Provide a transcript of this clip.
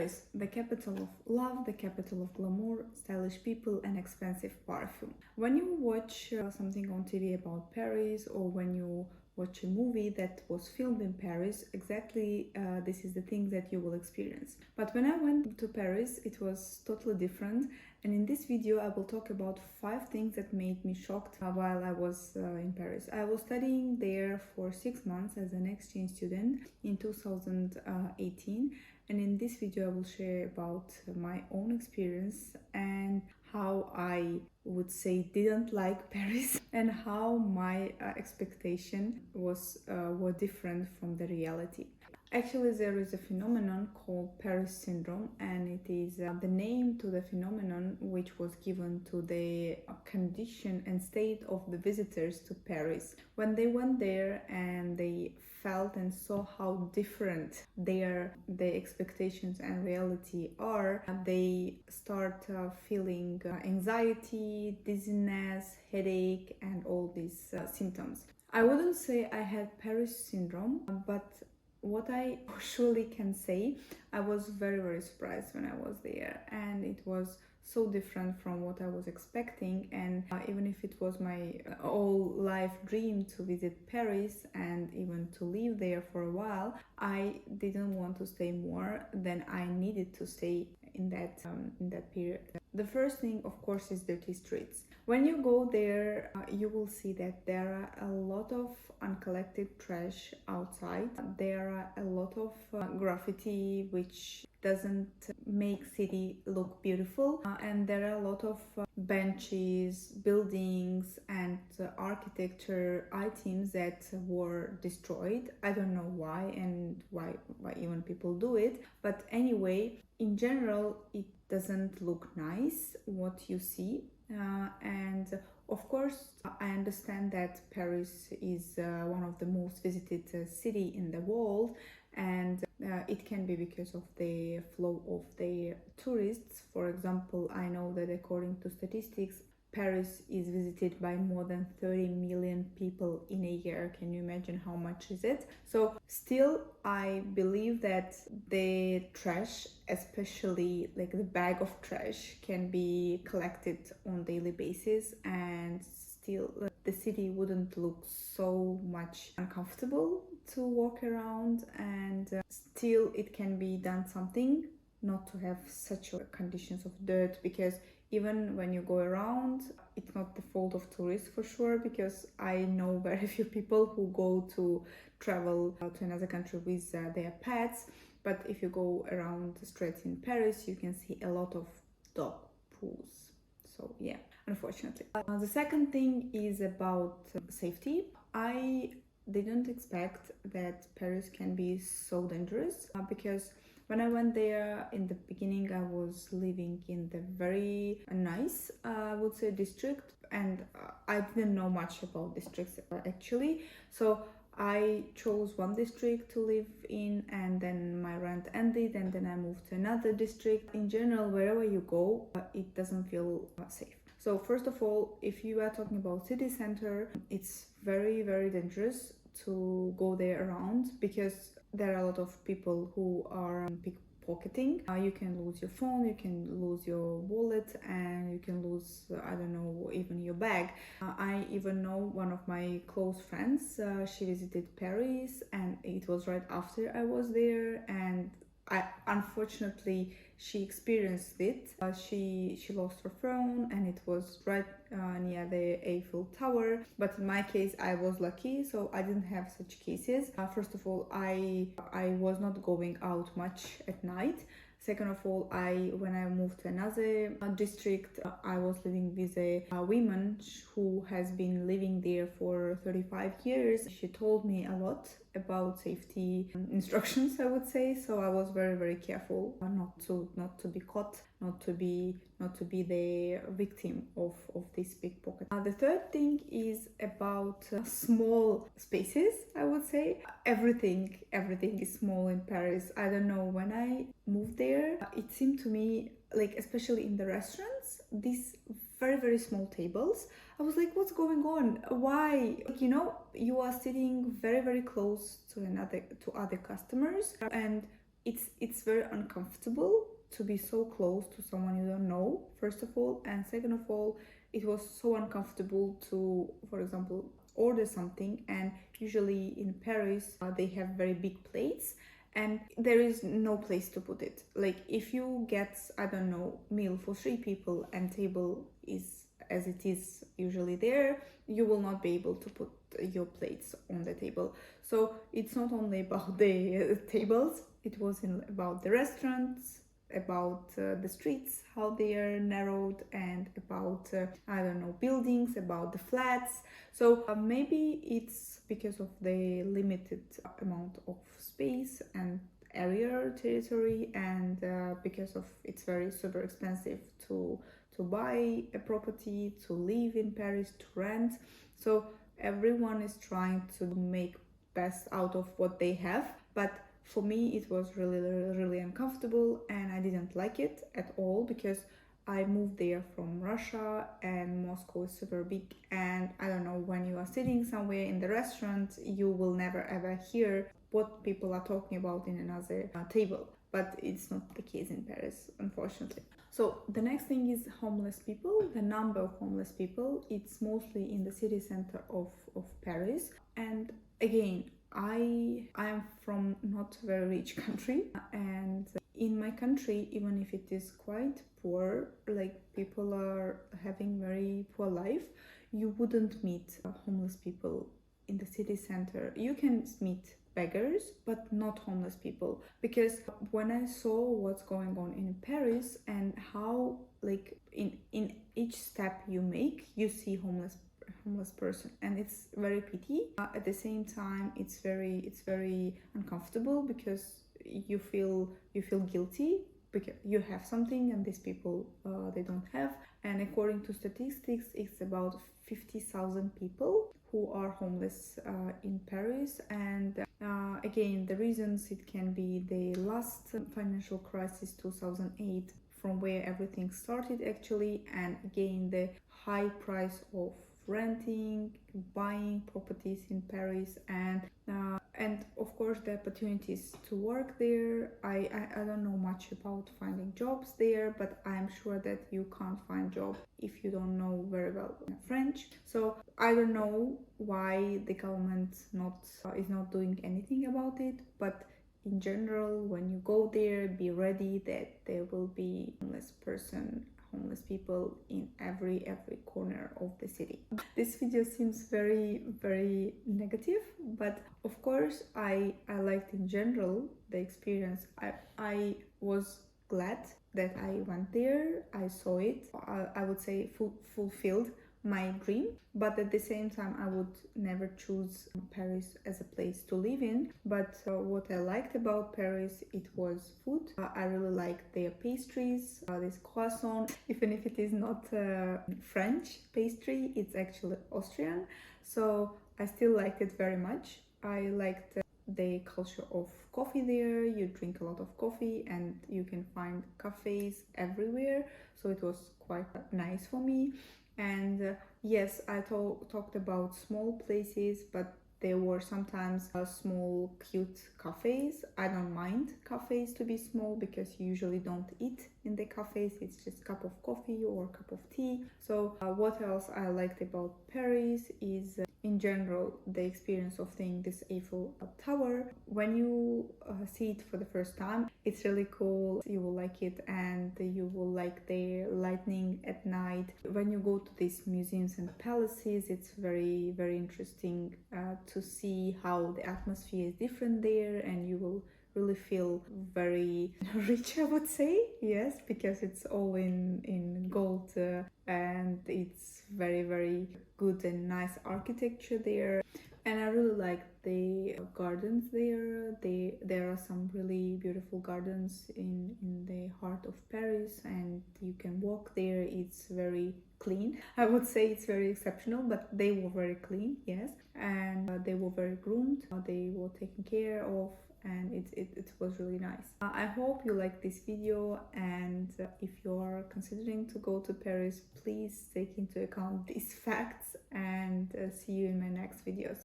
Paris, the capital of love, the capital of glamour, stylish people, and expensive perfume. When you watch something on TV about Paris, or when you watch a movie that was filmed in Paris, exactly this is the thing that you will experience. But when I went to Paris, it was totally different. And in this video, I will talk about 5 things that made me shocked while I was in Paris. I was studying there for 6 months as an exchange student in 2018. And in this video, I will share about my own experience and how I would say didn't like Paris and how my expectation were different from the reality. Actually, there is a phenomenon called Paris syndrome, and it is the name to the phenomenon which was given to the condition and state of the visitors to Paris. When they went there and they felt and saw how different the expectations and reality are, they start feeling anxiety, dizziness, headache, and all these symptoms. I wouldn't say I had Paris syndrome, but what I surely can say, I was very surprised when I was there, and it was so different from what I was expecting. And even if it was my whole life dream to visit Paris and even to live there for a while, I didn't want to stay more than I needed to stay in that period. The first thing, of course, is dirty streets. When you go there, you will see that there are a lot of uncollected trash outside. There are a lot of graffiti which doesn't make city look beautiful, and there are a lot of benches, buildings, and architecture items that were destroyed. I don't know why and why even people do it, but anyway, in general, it doesn't look nice what you see. And of course, I understand that Paris is one of the most visited city in the world, and it can be because of the flow of the tourists. For example, I know that according to statistics, Paris is visited by more than 30 million people in a year. Can you imagine how much is it? So still, I believe that the trash, especially like the bag of trash, can be collected on daily basis, and still the city wouldn't look so much uncomfortable to walk around, and still it can be done something not to have such conditions of dirt, because even when you go around, it's not the fault of tourists for sure, because I know very few people who go to travel to another country with their pets. But if you go around the streets in Paris, you can see a lot of dog poos. So yeah, unfortunately. The second thing is about safety. I didn't expect that Paris can be so dangerous, because when I went there in the beginning, I was living in the very nice, I would say, district, and I didn't know much about districts actually. So I chose one district to live in, and then my rent ended, and then I moved to another district. In general, wherever you go, it doesn't feel safe. So first of all, if you are talking about city center, it's very dangerous to go there around, because there are a lot of people who are pickpocketing. You can lose your phone, you can lose your wallet, and you can lose, I don't know, even your bag. I even know one of my close friends, she visited Paris, and it was right after I was there, and unfortunately she experienced it. She lost her phone, and it was right near the Eiffel Tower. But in my case, I was lucky, so I didn't have such cases. First of all, I was not going out much at night. Second of all, when I moved to another district, I was living with a woman who has been living there for 35 years. She told me a lot about safety instructions, I would say. So I was very careful not to be caught, not to be the victim of this pickpocket. The third thing is about small spaces, I would say. Everything is small in Paris. I don't know, when I moved there, it seemed to me, like, especially in the restaurants, these very small tables, I was like, what's going on? Why? Like, you are sitting very close to other customers, and it's very uncomfortable to be so close to someone you don't know, first of all, and second of all, it was so uncomfortable to, for example, order something. And usually in Paris they have very big plates and there is no place to put it. Like if you get, I don't know, meal for 3 people and table is as it is usually there, you will not be able to put your plates on the table. So it's not only about the tables, it was about the restaurants, about the streets, how they are narrowed, and about I don't know, buildings, about the flats. So maybe it's because of the limited amount of space and area territory, and because of it's very super expensive to buy a property, to live in Paris, to rent. So everyone is trying to make best out of what they have, but for me it was really uncomfortable and I didn't like it at all, because I moved there from Russia and Moscow is super big, and I don't know, when you are sitting somewhere in the restaurant you will never ever hear what people are talking about in another table. But it's not the case in Paris, unfortunately. So the next thing is homeless people. The number of homeless people, it's mostly in the city center of Paris. And again, I am from not very rich country, and in my country, even if it is quite poor, like people are having very poor life, you wouldn't meet homeless people in the city center. You can meet beggars, but not homeless people, because when I saw what's going on in Paris and how like in each step you make you see homeless person, and it's very pity. At the same time it's very uncomfortable, because you feel guilty because you have something and these people they don't have. And according to statistics, it's about 50,000 people who are homeless in Paris. And again, the reasons, it can be the last financial crisis 2008, from where everything started actually, and again the high price of renting, buying properties in Paris, and of course the opportunities to work there. I don't know much about finding jobs there, but I'm sure that you can't find job if you don't know very well French. So I don't know why the government is not doing anything about it, but in general, when you go there, be ready that there will be homeless people in every corner of the city. This video seems very negative, but of course I liked in general the experience. I was glad that I went there, I saw it. I would say fulfilled my dream, but at the same time I would never choose Paris as a place to live in. But what I liked about Paris, it was food. I really liked their pastries, this croissant, even if it is not French pastry, it's actually Austrian, so I still liked it very much. I liked the culture of coffee there. You drink a lot of coffee and you can find cafes everywhere, so it was quite nice for me. And yes, I talked about small places, but there were sometimes small cute cafes. I don't mind cafes to be small, because you usually don't eat in the cafes, it's just cup of coffee or cup of tea. So what else I liked about Paris is in general the experience of seeing this Eiffel Tower. When you see it for the first time, it's really cool, you will like it, and you will like the lightning at night. When you go to these museums and palaces, it's very interesting to see how the atmosphere is different there, and you will really feel very rich, I would say. Yes, because it's all in gold, and it's very good and nice architecture there. And I really like the gardens there. There are some really beautiful gardens in the heart of Paris, and you can walk there. It's very clean. I would say it's very exceptional, but they were very clean, yes. And they were very groomed. They were taken care of, and it was really nice. I hope you like this video, and if you are considering to go to Paris, please take into account these facts, and see you in my next videos.